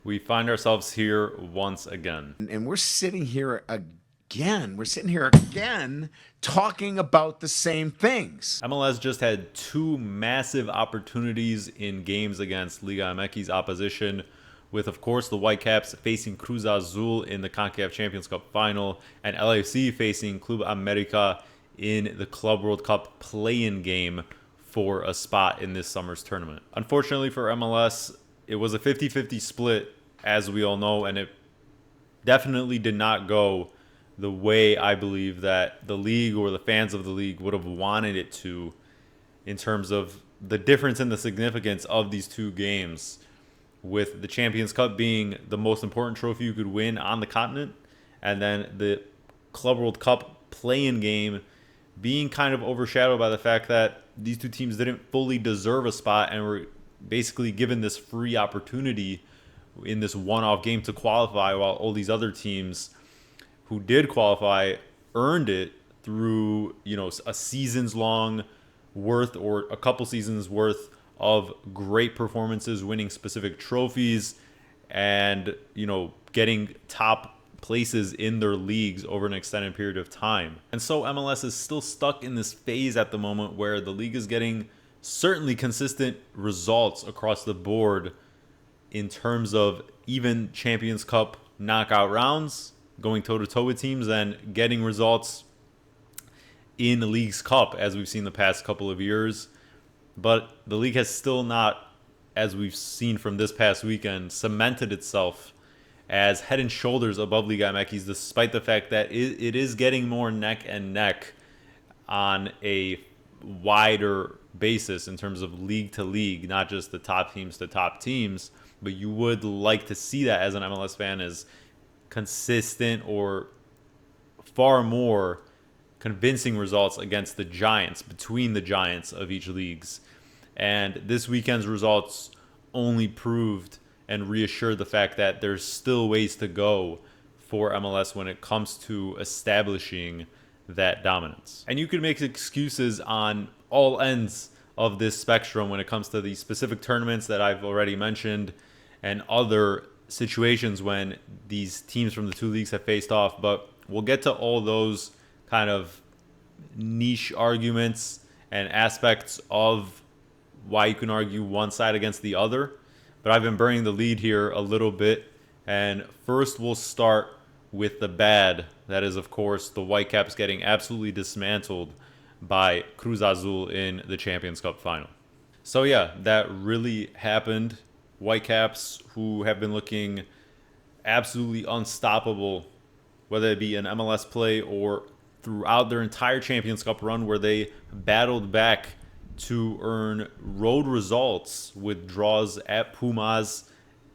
We find ourselves here once again. And we're sitting here again. We're sitting here again talking about the same things. MLS just had two massive opportunities in games against Liga MX opposition, with, of course, the Whitecaps facing Cruz Azul in the CONCACAF Champions Cup final, and LAFC facing Club América in the Club World Cup play-in game for a spot in this summer's tournament. Unfortunately for MLS, it was a 50-50 split, as we all know, and it definitely did not go the way I believe that the league or the fans of the league would have wanted it to, in terms of the difference in the significance of these two games, with the Champions Cup being the most important trophy you could win on the continent, and then the Club World Cup play-in game being kind of overshadowed by the fact that these two teams didn't fully deserve a spot and were basically given this free opportunity in this one-off game to qualify, while all these other teams who did qualify earned it through, a season's long worth or a couple seasons worth of great performances, winning specific trophies, and getting top places in their leagues over an extended period of time. And so MLS is still stuck in this phase at the moment where the league is getting certainly consistent results across the board in terms of even Champions Cup knockout rounds, going toe-to-toe with teams, and getting results in the League's Cup, as we've seen the past couple of years. But the league has still not, as we've seen from this past weekend, cemented itself as head and shoulders above Liga MX, despite the fact that it is getting more neck and neck on a wider basis in terms of league to league, not just the top teams to top teams. But you would like to see that as an MLS fan, as consistent or far more convincing results against the giants, between the giants of each leagues. And this weekend's results only proved and reassured the fact that there's still ways to go for MLS when it comes to establishing that dominance. And you could make excuses on all ends of this spectrum when it comes to the specific tournaments that I've already mentioned and other situations when these teams from the two leagues have faced off. But we'll get to all those kind of niche arguments and aspects of why you can argue one side against the other. But I've been burning the lead here a little bit. And first we'll start with the bad. That is, of course, the Whitecaps getting absolutely dismantled by Cruz Azul in the Champions Cup final. So yeah, that really happened. Whitecaps, who have been looking absolutely unstoppable, whether it be in MLS play or throughout their entire Champions Cup run, where they battled back to earn road results with draws at Pumas,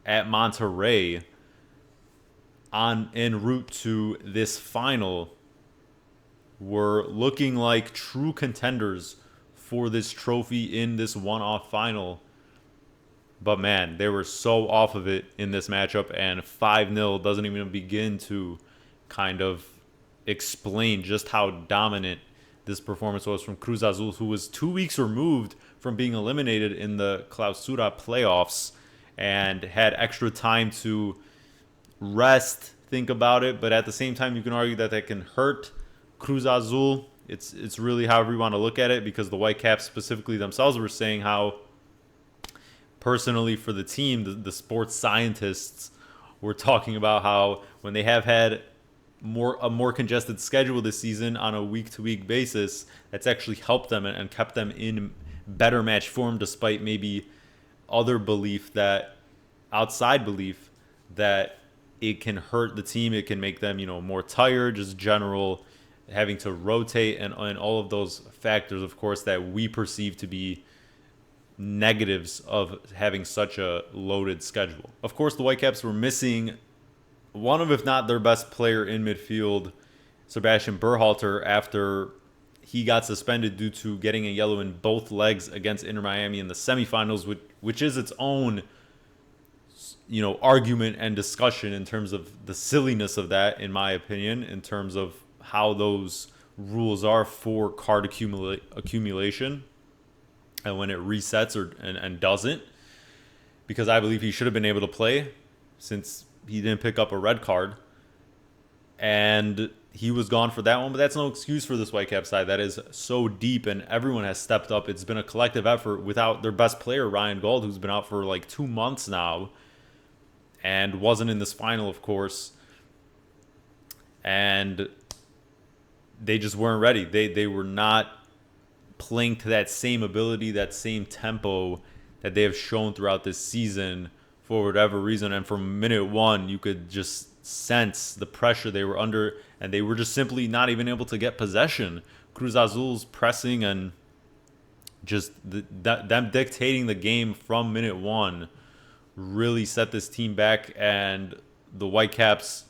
at Monterrey, en route to this final, were looking like true contenders for this trophy in this one-off final. But man, they were so off of it in this matchup, and 5-0 doesn't even begin to kind of explain just how dominant this performance was from Cruz Azul, who was 2 weeks removed from being eliminated in the Clausura playoffs and had extra time to rest, think about it. But at the same time, you can argue that can hurt Cruz Azul. It's really however you want to look at it, because the Whitecaps specifically themselves were saying how, personally for the team, the sports scientists were talking about how when they have had a more congested schedule this season on a week-to-week basis, that's actually helped them and kept them in better match form, despite maybe other outside belief that it can hurt the team. It can make them, more tired, just general having to rotate, and all of those factors, of course, that we perceive to be negatives of having such a loaded schedule. Of course, the Whitecaps were missing one of, if not their best player in midfield, Sebastian Berhalter, after he got suspended due to getting a yellow in both legs against Inter Miami in the semifinals, which is its own, argument and discussion in terms of the silliness of that, in my opinion, in terms of how those rules are for card accumulation and when it resets and doesn't, because I believe he should have been able to play. since he didn't pick up a red card. And he was gone for that one, but that's no excuse for this Whitecap side that is so deep, and everyone has stepped up. It's been a collective effort without their best player, Ryan Gauld, who's been out for like 2 months now and wasn't in this final, of course. And they just weren't ready. They were not playing to that same ability, that same tempo that they have shown throughout this season for whatever reason. And from minute one, you could just sense the pressure they were under, and they were just simply not even able to get possession. Cruz Azul's pressing and just them dictating the game from minute one really set this team back, and the Whitecaps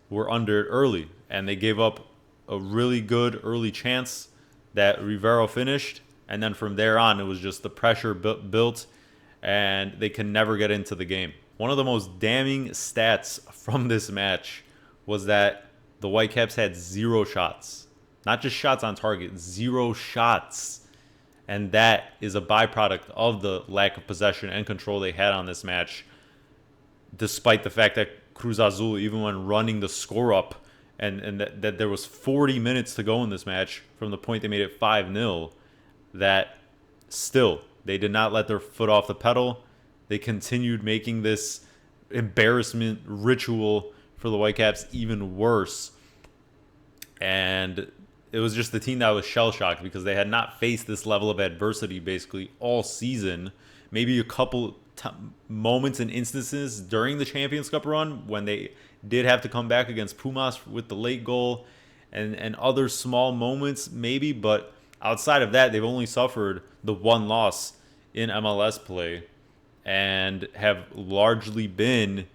were under it early, and they gave up a really good early chance that Rivero finished, and then from there on it was just the pressure built, and they can never get into the game. One of the most damning stats from this match was that the Whitecaps had 0 shots. Not just shots on target, 0 shots. And that is a byproduct of the lack of possession and control they had on this match, despite the fact that Cruz Azul, even when running the score up, and that there was 40 minutes to go in this match from the point they made it 5-0, that still they did not let their foot off the pedal. They continued making this embarrassment ritual for the Whitecaps even worse. And it was just the team that was shell-shocked because they had not faced this level of adversity basically all season. Maybe a couple moments and instances during the Champions Cup run when they did have to come back against Pumas with the late goal and other small moments maybe. But outside of that, they've only suffered the 1 loss in MLS play and have largely been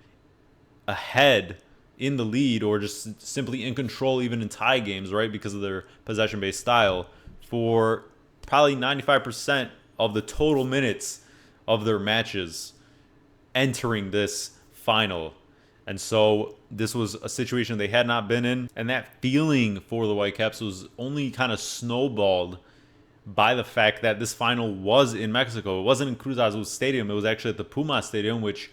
ahead in the lead or just simply in control even in tie games, right, because of their possession-based style for probably 95% of the total minutes of their matches entering this final. And so this was a situation they had not been in, and that feeling for the Whitecaps was only kind of snowballed by the fact that this final was in Mexico. It wasn't in Cruz Azul Stadium. It was actually at the Pumas Stadium, which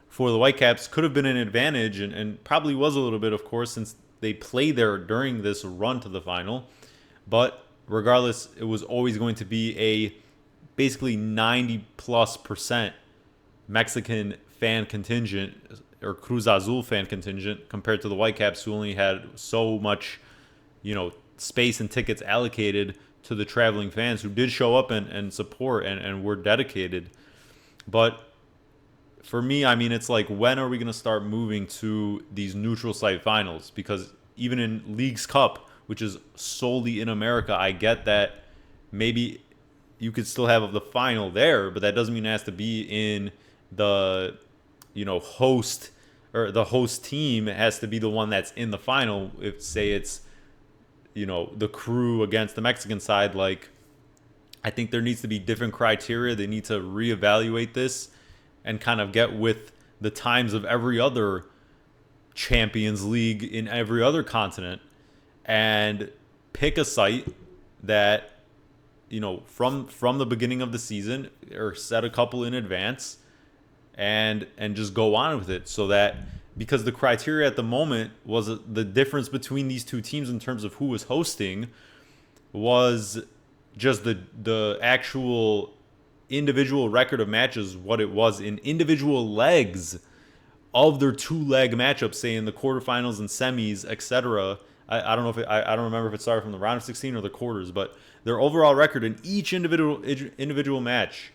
for the Whitecaps could have been an advantage and probably was a little bit, of course, since they played there during this run to the final. But regardless, it was always going to be a basically 90+% Mexican fan contingent or Cruz Azul fan contingent compared to the Whitecaps, who only had so much, space and tickets allocated to the traveling fans who did show up and support and were dedicated. But for me, I mean, it's like, when are we going to start moving to these neutral site finals? Because even in Leagues Cup, which is solely in America, I get that maybe you could still have the final there, but that doesn't mean it has to be in the, host, or the host team has to be the one that's in the final. If, say, it's, the crew against the Mexican side, like, I think there needs to be different criteria. They need to reevaluate this and kind of get with the times of every other Champions League in every other continent and pick a site that, from the beginning of the season, or set a couple in advance and just go on with it, so that, because the criteria at the moment was the difference between these two teams in terms of who was hosting was just the actual individual record of matches, what it was in individual legs of their 2-leg matchups, say in the quarterfinals and semis, etc. I don't know if I don't remember if it started from the round of 16 or the quarters, but their overall record in each individual match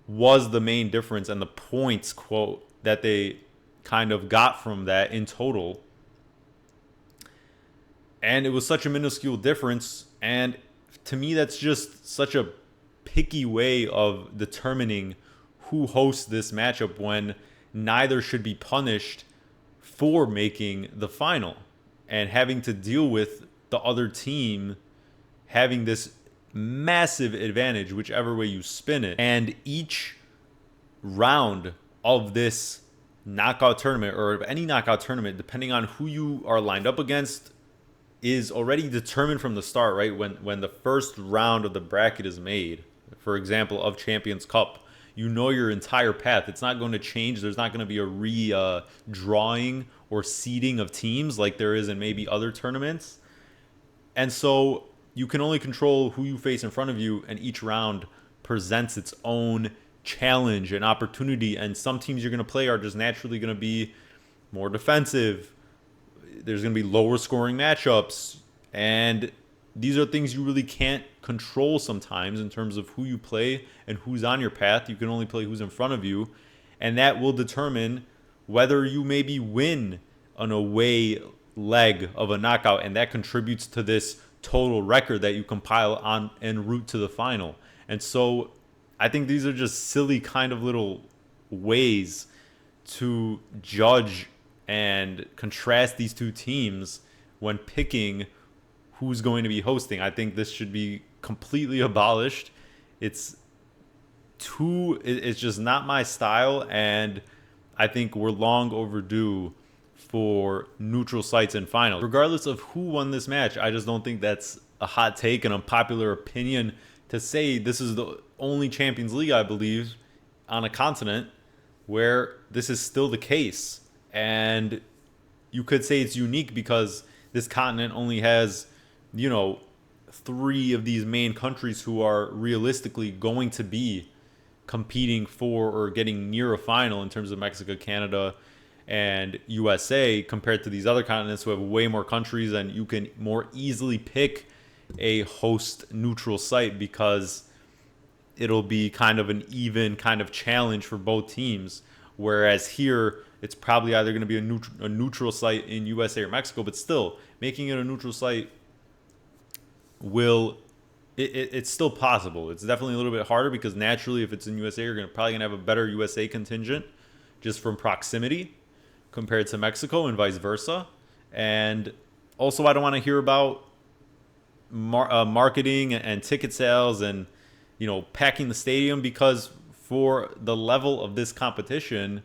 was the main difference, and the points quote that they kind of got from that in total. And it was such a minuscule difference, and to me that's just such a picky way of determining who hosts this matchup, when neither should be punished for making the final and having to deal with the other team having this massive advantage whichever way you spin it. And each round of this knockout tournament, or of any knockout tournament, depending on who you are lined up against, is already determined from the start, right? When the first round of the bracket is made, for example, of Champions Cup, you know your entire path. It's not going to change. There's not going to be a drawing or seeding of teams like there is in maybe other tournaments. And so you can only control who you face in front of you, and each round presents its own challenge and opportunity. And some teams you're going to play are just naturally going to be more defensive. There's going to be lower scoring matchups. And these are things you really can't control sometimes in terms of who you play and who's on your path. You can only play who's in front of you. And that will determine whether you maybe win an away leg of a knockout. And that contributes to this total record that you compile on en route to the final. And so I think these are just silly kind of little ways to judge and contrast these two teams when picking who's going to be hosting. I think this should be completely abolished. It's just not my style, and I think we're long overdue for neutral sites in finals. Regardless of who won this match, I just don't think that's a hot take and unpopular opinion to say this is the only Champions League, I believe, on a continent where this is still the case. And you could say it's unique because this continent only has, 3 of these main countries who are realistically going to be competing for or getting near a final in terms of Mexico, Canada, and USA, compared to these other continents who have way more countries, and you can more easily pick a host neutral site because it'll be kind of an even kind of challenge for both teams. Whereas here, it's probably either going to be a neutral site in USA or Mexico, but still, making it a neutral site it's still possible. It's definitely a little bit harder because naturally, if it's in USA, you're probably going to have a better USA contingent just from proximity compared to Mexico and vice versa. And also, I don't want to hear about marketing and ticket sales and packing the stadium, because for the level of this competition,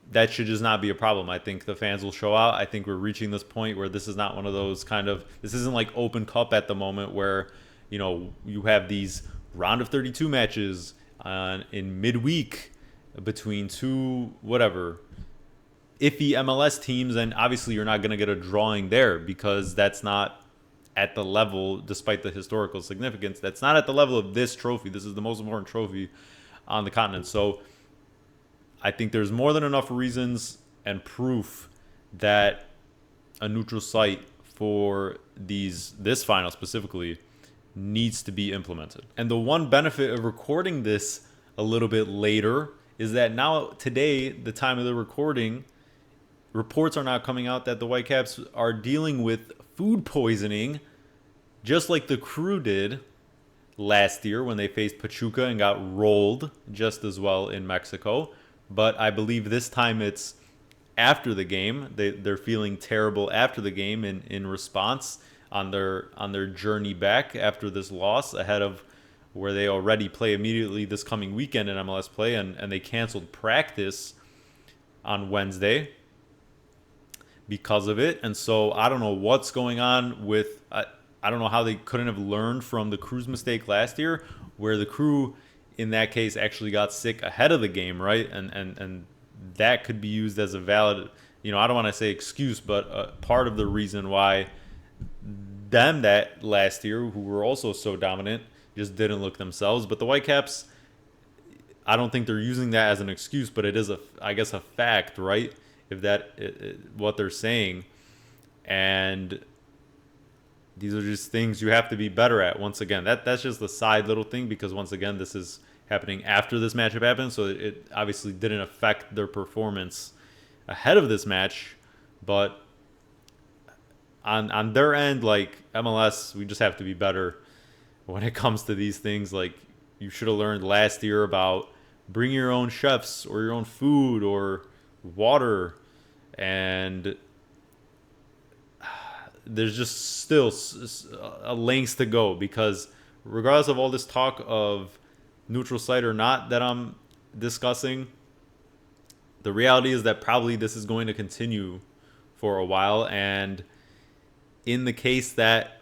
that should just not be a problem. I think the fans will show out. I think we're reaching this point where this is not one of those this isn't like Open Cup at the moment where you have these round of 32 matches in midweek between two iffy MLS teams, and obviously you're not going to get a drawing there because that's not at the level, despite the historical significance, that's not at the level of this trophy. This is the most important trophy on the continent. So I think there's more than enough reasons and proof that a neutral site for this final specifically needs to be implemented. And the one benefit of recording this a little bit later is that now today, the time of the recording, reports are now coming out that the Whitecaps are dealing with food poisoning, just like the Crew did last year when they faced Pachuca and got rolled just as well in Mexico. But I believe this time it's after the game. They're feeling terrible after the game in response on their journey back after this loss, ahead of where they already play immediately this coming weekend in MLS play, and they canceled practice on Wednesday because of it. And so I don't know what's going on with I don't know how they couldn't have learned from the Crew's mistake last year, where the Crew in that case actually got sick ahead of the game, right? And that could be used as a valid, I don't want to say excuse, but part of the reason why them that last year, who were also so dominant, just didn't look themselves. But the Whitecaps, I don't think they're using that as an excuse, but it is I guess a fact, right? If that what they're saying. And these are just things you have to be better at. Once again, that's just the side little thing, because once again, this is happening after this matchup happened, so it obviously didn't affect their performance ahead of this match. But on their end, like MLS, we just have to be better when it comes to these things. Like, you should have learned last year about bring your own chefs or your own food or water, and there's just still a lengths to go, because regardless of all this talk of neutral site or not that I'm discussing, the reality is that probably this is going to continue for a while. And in the case that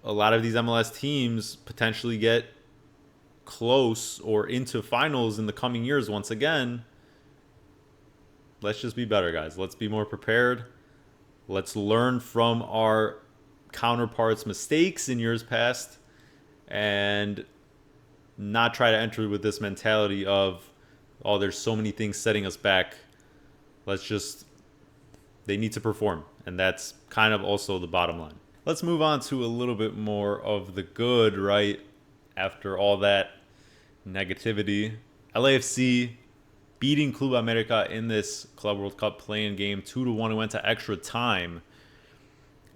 a lot of these MLS teams potentially get close or into finals in the coming years once again, let's just be better, guys. Let's be more prepared. Let's learn from our counterparts' mistakes in years past and not try to enter with this mentality of, oh, there's so many things setting us back. They need to perform. And that's kind of also the bottom line. Let's move on to a little bit more of the good, right? After all that negativity. LAFC beating Club América in this Club World Cup play-in game 2-1. It went to extra time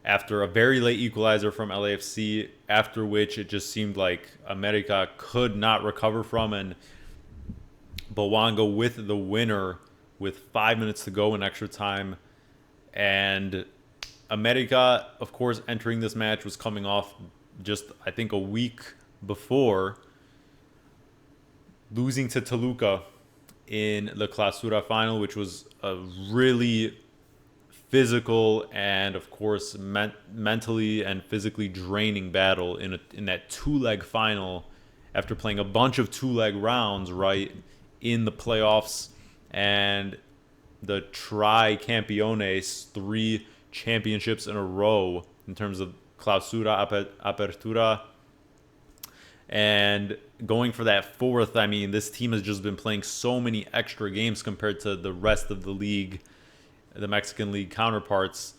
after a very late equalizer from LAFC, after which it just seemed like América could not recover from, and Bouanga with the winner with 5 minutes to go in extra time. And América, of course, entering this match was coming off just, I think, a week before losing to Toluca in the Clausura final, which was a really physical and, of course, mentally and physically draining battle in that two-leg final after playing a bunch of two-leg rounds, right, in the playoffs. And the Tri-Campeones, 3 championships in a row in terms of Clausura, Apertura, and going for that 4th. I mean, this team has just been playing so many extra games compared to the rest of the league, the Mexican league counterparts.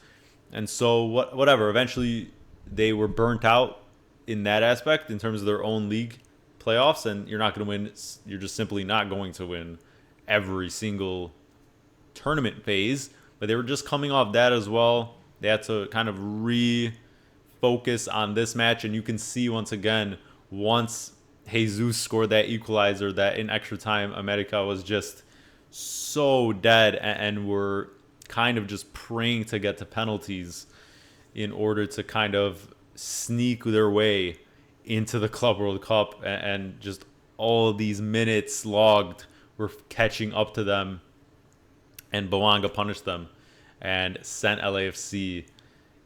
And so whatever, eventually they were burnt out in that aspect in terms of their own league playoffs, and you're not going to win. You're just simply not going to win every single tournament phase. But they were just coming off that as well. They had to kind of refocus on this match, and you can see once again, once Jesus scored that equalizer, that in extra time América was just so dead and were kind of just praying to get to penalties in order to kind of sneak their way into the Club World Cup, and just all of these minutes logged were catching up to them, and Bouanga punished them and sent LAFC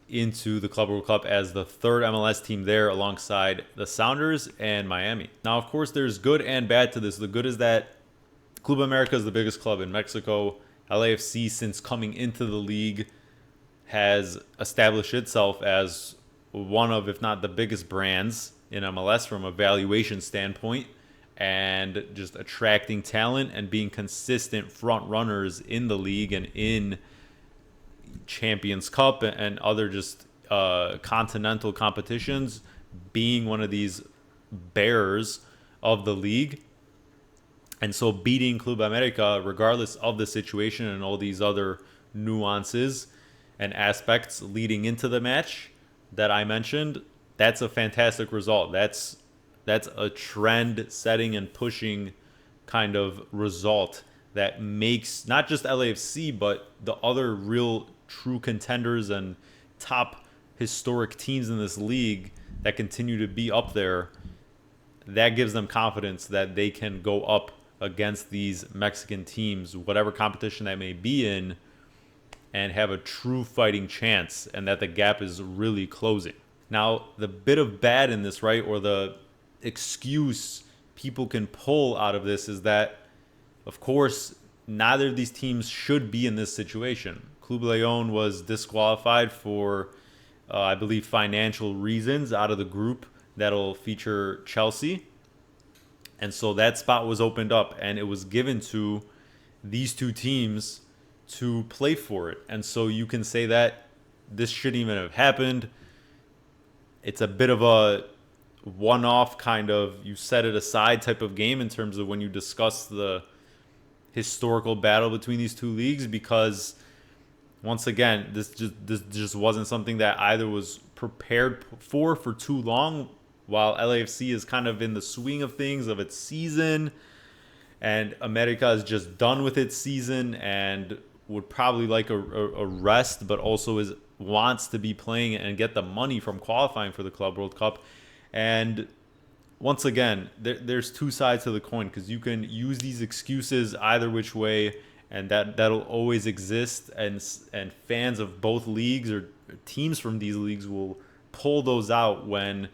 into the Club World Cup as the 3rd MLS team there, alongside the Sounders and Miami. Now, of course, there's good and bad to this. The good is that Club América is the biggest club in Mexico. LAFC, since coming into the league, has established itself as one of, if not the biggest brands in MLS from a valuation standpoint, and just attracting talent and being consistent front runners in the league and in Champions Cup and other just continental competitions, being one of these bearers of the league. And so beating Club América, regardless of the situation and all these other nuances and aspects leading into the match that I mentioned, that's a fantastic result. That's a trend setting and pushing kind of result that makes not just LAFC, but the other real true contenders and top historic teams in this league that continue to be up there, that gives them confidence that they can go up against these Mexican teams, whatever competition that may be in, and have a true fighting chance, and that the gap is really closing. Now, the bit of bad in this, right, or the excuse people can pull out of this is that, of course, neither of these teams should be in this situation. Club León was disqualified for, I believe, financial reasons out of the group that'll feature Chelsea. And so that spot was opened up, and it was given to these two teams to play for it. And so you can say that this shouldn't even have happened. It's a bit of a one-off kind of, you set it aside type of game in terms of when you discuss the historical battle between these two leagues, because once again, this just wasn't something that either was prepared for too long, while LAFC is kind of in the swing of things of its season, and América is just done with its season and would probably like a rest, but also wants to be playing and get the money from qualifying for the Club World Cup. And once again, there's two sides to the coin, because you can use these excuses either which way, and that'll always exist, and fans of both leagues or teams from these leagues will pull those out when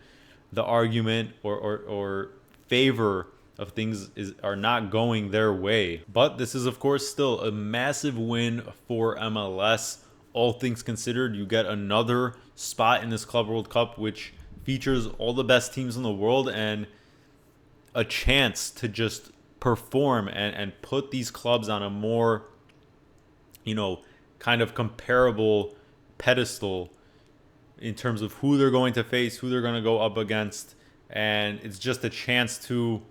the argument or favor of things are not going their way. But this is, of course, still a massive win for MLS. All things considered, you get another spot in this Club World Cup, which features all the best teams in the world, and a chance to just perform and put these clubs on a more, kind of comparable pedestal in terms of who they're going to face, who they're going to go up against. And it's just a chance to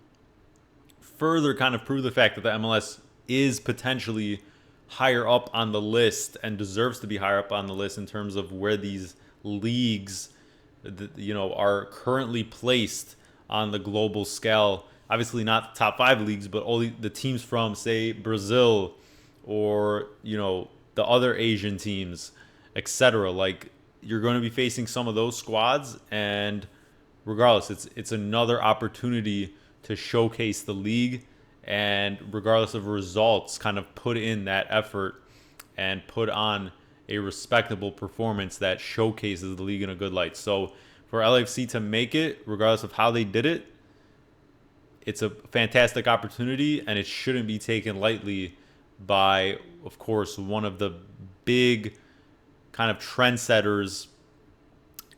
further kind of prove the fact that the MLS is potentially higher up on the list and deserves to be higher up on the list in terms of where these leagues, are currently placed on the global scale. Obviously not the top 5 leagues, but all the teams from, say, Brazil or, the other Asian teams, etc. Like, you're going to be facing some of those squads, and regardless, it's another opportunity to showcase the league, and regardless of results, kind of put in that effort and put on a respectable performance that showcases the league in a good light. So for LAFC to make it, regardless of how they did it, it's a fantastic opportunity, and it shouldn't be taken lightly by, of course, one of the big kind of trendsetters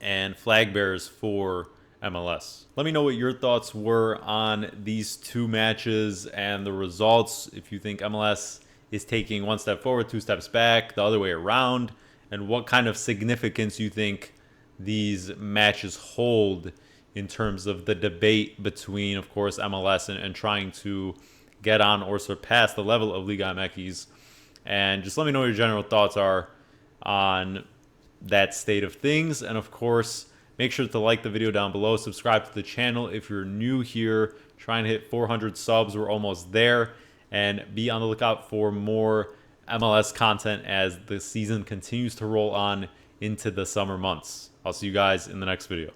and flag bearers for MLS. Let me know what your thoughts were on these two matches and the results. If you think MLS is taking one step forward, 2 steps back, the other way around, and what kind of significance you think these matches hold in terms of the debate between, of course, MLS and trying to get on or surpass the level of Liga MX. And just let me know what your general thoughts are on that state of things. And of course, make sure to like the video down below, subscribe to the channel if you're new here, trying to hit 400 subs. We're almost there, and be on the lookout for more MLS content as the season continues to roll on into the summer months. I'll see you guys in the next video.